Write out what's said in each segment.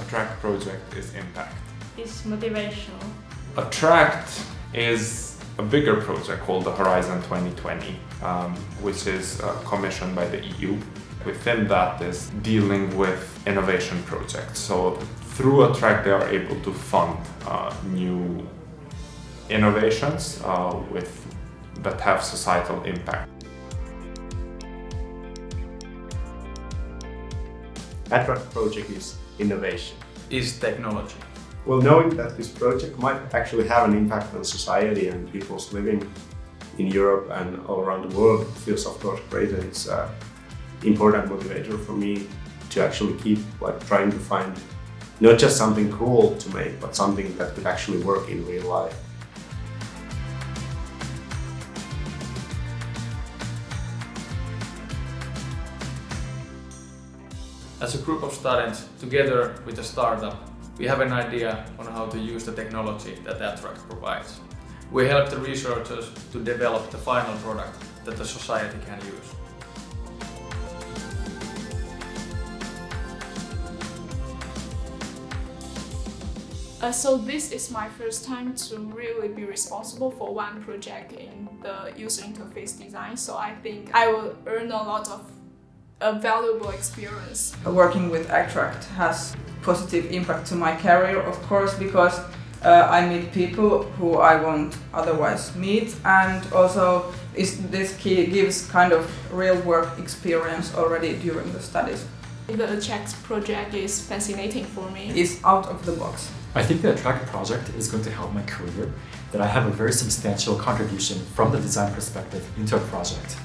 Attract project is impact. It's motivational. Attract is a bigger project called the Horizon 2020, which is commissioned by the EU. Within that is dealing with innovation projects. So through Attract they are able to fund new innovations that have societal impact. Attract project is innovation. Is technology. Well, knowing that this project might actually have an impact on society and people's living in Europe and all around the world feels of course great, and it's an important motivator for me to actually keep trying to find not just something cool to make, but something that could actually work in real life. As a group of students, together with a startup, we have an idea on how to use the technology that Attract provides. We help the researchers to develop the final product that the society can use. So this is my first time to really be responsible for one project in the user interface design. So I think I will earn a lot of valuable experience. Working with Attract has positive impact to my career, of course, because I meet people who I won't otherwise meet, and also this gives kind of real work experience already during the studies. The Attract project is fascinating for me. It's out of the box. I think the Attract project is going to help my career, that I have a very substantial contribution from the design perspective into a project.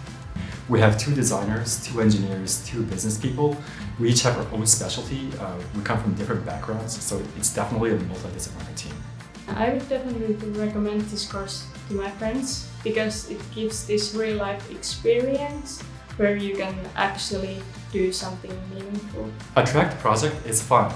We have 2 designers, 2 engineers, 2 business people. We each have our own specialty. We come from different backgrounds, so it's definitely a multidisciplinary team. I would definitely recommend this course to my friends because it gives this real life experience where you can actually do something meaningful. Attract project is fun.